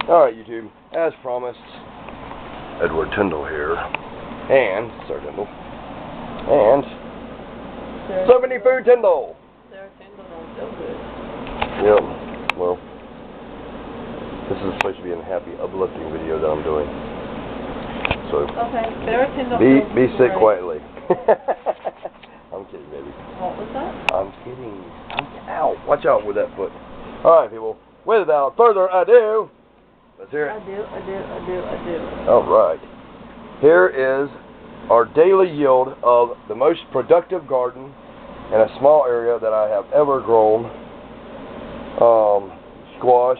Alright, YouTube, as promised, Edward Tyndall here, and Sir Tyndall, and Somebody Food Tyndall. Sarah Tyndall don't feel good. Yep, well, this is supposed to be a happy, uplifting video that I'm doing. So, okay, Sarah Tyndall be sick quietly. I'm kidding, baby. What was that? I'm kidding. Ow, watch out with that foot. Alright, people, without further ado, let's hear it. I do. Alright. Here is our daily yield of the most productive garden in a small area that I have ever grown. Squash.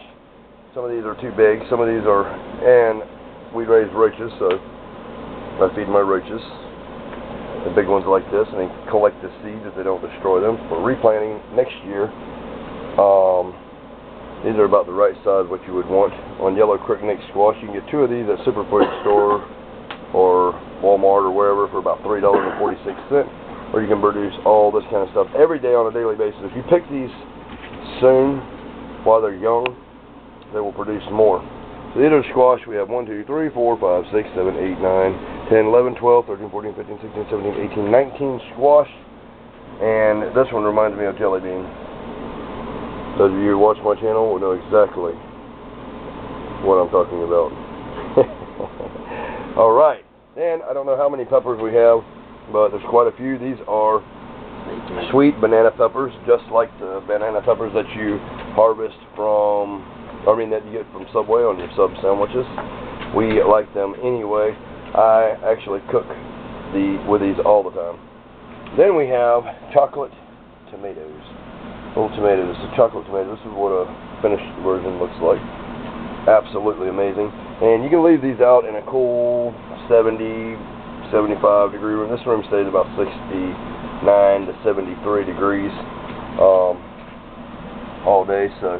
Some of these are too big. Some of these are, and we raise roaches, so I feed my roaches. The big ones like this, and they collect the seeds if they don't destroy them for replanting next year. These are about the right size what you would want. On yellow crookneck squash, you can get 2 of these at Superfood store or Walmart or wherever for about $3.46, or you can produce all this kind of stuff every day on a daily basis. If you pick these soon while they're young, they will produce more. So these are squash. We have 1, 2, 3, 4, 5, 6, 7, 8, 9, 10, 11, 12, 13, 14, 15, 16, 17, 18, 19 squash. And this one reminds me of jelly bean. Those of you who watch my channel will know exactly what I'm talking about. Alright, and I don't know how many peppers we have, but there's quite a few. These are sweet banana peppers, just like the banana peppers that you harvest from, that you get from Subway on your sub sandwiches. We like them anyway. I actually cook with these all the time. Then we have chocolate tomatoes. Little tomatoes. This is chocolate tomato. This is what a finished version looks like. Absolutely amazing. And you can leave these out in a cool 70, 75 degree room. This room stays about 69 to 73 degrees all day. So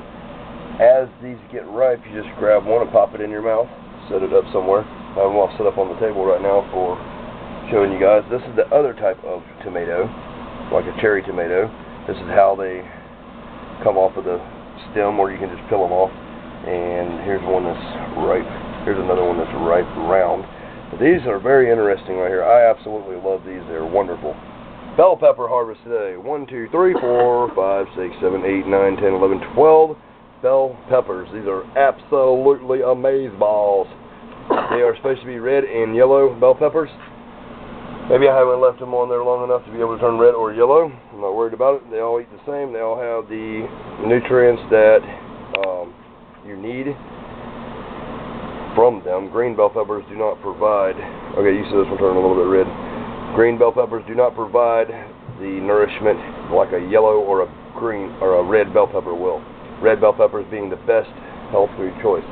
as these get ripe, you just grab one and pop it in your mouth. Set it up somewhere. I have them all set up on the table right now for showing you guys. This is the other type of tomato, like a cherry tomato. This is how they come off of the stem, or you can just peel them off. And here's one that's ripe. Here's another one that's ripe, round. But these are very interesting right here. I absolutely love these. They're wonderful. Bell pepper harvest today. 1, 2, 3, 4, 5, 6, 7, 8, 9, 10, 11, 12 bell peppers. These are absolutely amazeballs. They are supposed to be red and yellow bell peppers. Maybe I haven't left them on there long enough to be able to turn red or yellow. I'm not worried about it. They all eat the same. They all have the nutrients that you need from them. Green bell peppers do not provide. Okay, you see this one turning a little bit red. Green bell peppers do not provide the nourishment like a yellow or a green or a red bell pepper will. Red bell peppers being the best health food choice.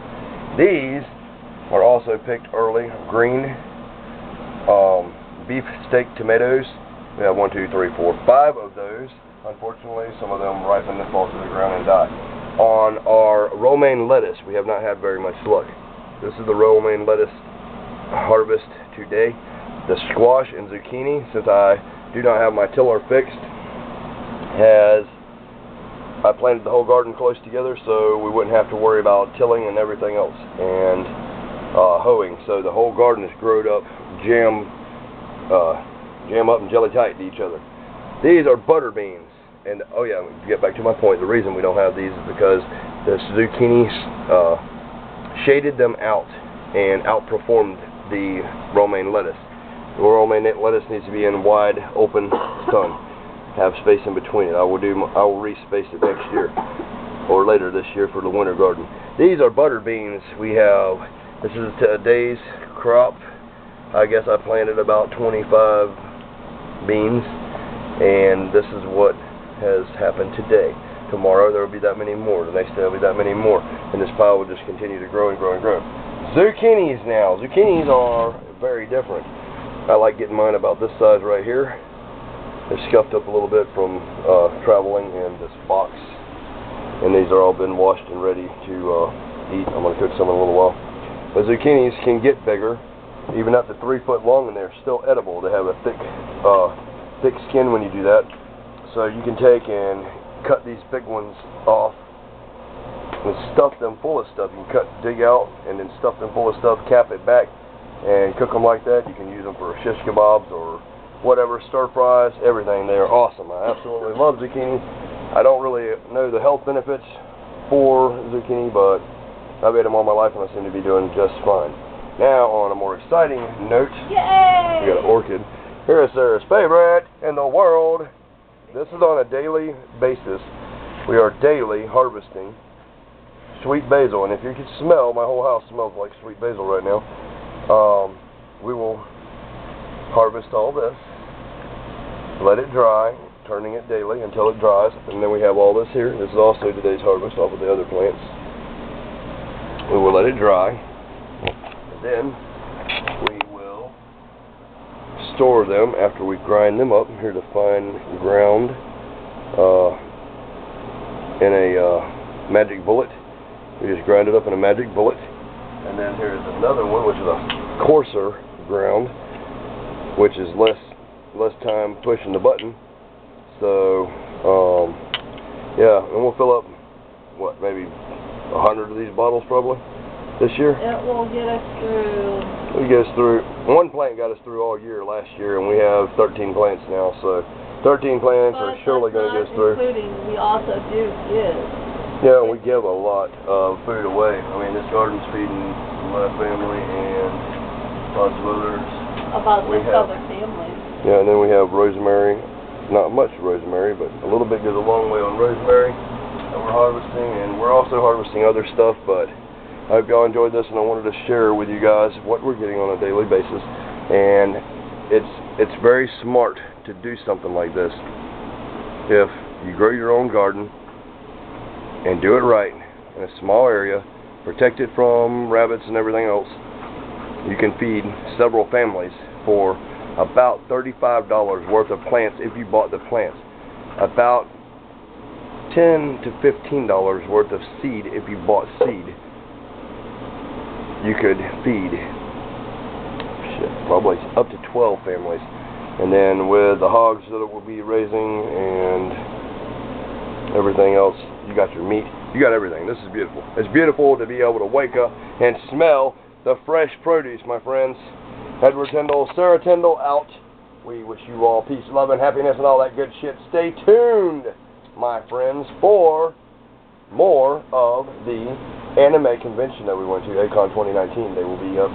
These are also picked early. Green beef steak tomatoes. We have 1, 2, 3, 4, 5 of those. Unfortunately, some of them ripen and fall to the ground and die. On our romaine lettuce, we have not had very much luck. This is the romaine lettuce harvest today. The squash and zucchini, since I do not have my tiller fixed, I planted the whole garden close together so we wouldn't have to worry about tilling and everything else, and hoeing. So the whole garden is growed up, jam up and jelly tight to each other. These are butter beans, and oh yeah, to get back to my point, the reason we don't have these is because the zucchini shaded them out and outperformed the romaine lettuce. The romaine lettuce needs to be in wide open sun, have space in between it. I will respace it next year or later this year for the winter garden. These are butter beans. This is today's crop. I guess I planted about 25 beans, and this is what has happened today. Tomorrow there will be that many more. The next day there will be that many more, and this pile will just continue to grow and grow and grow. Zucchinis now. Zucchinis are very different. I like getting mine about this size right here. They're scuffed up a little bit from traveling in this box, and these are all been washed and ready to eat. I'm going to cook some in a little while. The zucchinis can get bigger, even up to 3 foot long, and they're still edible. They have a thick skin when you do that. So you can take and cut these big ones off and stuff them full of stuff. You can dig out, and then stuff them full of stuff, cap it back, and cook them like that. You can use them for shish kebabs or whatever, stir fries, everything. They are awesome. I absolutely love zucchini. I don't really know the health benefits for zucchini, but I've ate them all my life, and I seem to be doing just fine. Now, on a more exciting note, Yay! we got an orchid. Here is Sarah's favorite in the world. This is on a daily basis. We are daily harvesting sweet basil, and if you can smell, my whole house smells like sweet basil right now. We will harvest all this, let it dry, turning it daily until it dries, and then we have all this here. This is also today's harvest off of the other plants. We will let it dry, and then we will store them after we grind them up. Here's a fine ground in a magic bullet. We just grind it up in a magic bullet. And then here's another one, which is a coarser ground, which is less time pushing the button. So yeah, and we'll fill up what, maybe 100 of these bottles probably this year. It will get us through. It gets through. One plant got us through all year last year, and we have 13 plants now. So 13 plants are surely going to get us through. Including, we also do give. Yeah, we give a lot of food away. I mean, this garden's feeding my family and lots of others. About 6 other families. Yeah, and then we have rosemary. Not much rosemary, but a little bit goes a long way on rosemary that we're harvesting, and we're also harvesting other stuff, but I hope y'all enjoyed this, and I wanted to share with you guys what we're getting on a daily basis. And it's very smart to do something like this. If you grow your own garden and do it right in a small area, protect it from rabbits and everything else, you can feed several families for about $35 worth of plants if you bought the plants. About $10 to $15 worth of seed if you bought seed. You could feed probably up to 12 families. And then with the hogs that it will be raising and everything else, you got your meat, you got everything. This is beautiful. It's beautiful to be able to wake up and smell the fresh produce, my friends. Edward Tyndall, Sarah Tyndall out. We wish you all peace, love, and happiness and all that good shit. Stay tuned, my friends, for more of the anime convention that we went to, A-Kon 2019. They will be up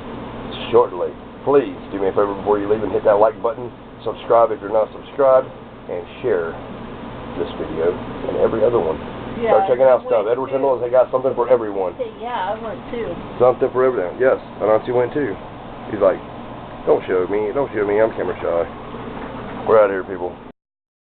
shortly. Please do me a favor before you leave and hit that like button, subscribe if you're not subscribed, and share this video and every other one. Yeah, start checking out stuff. Edward Tyndall has got something for everyone. Yeah, I went too. Something for everything. Yes, Anansi went too. He's like, don't show me, I'm camera shy. We're out of here, people.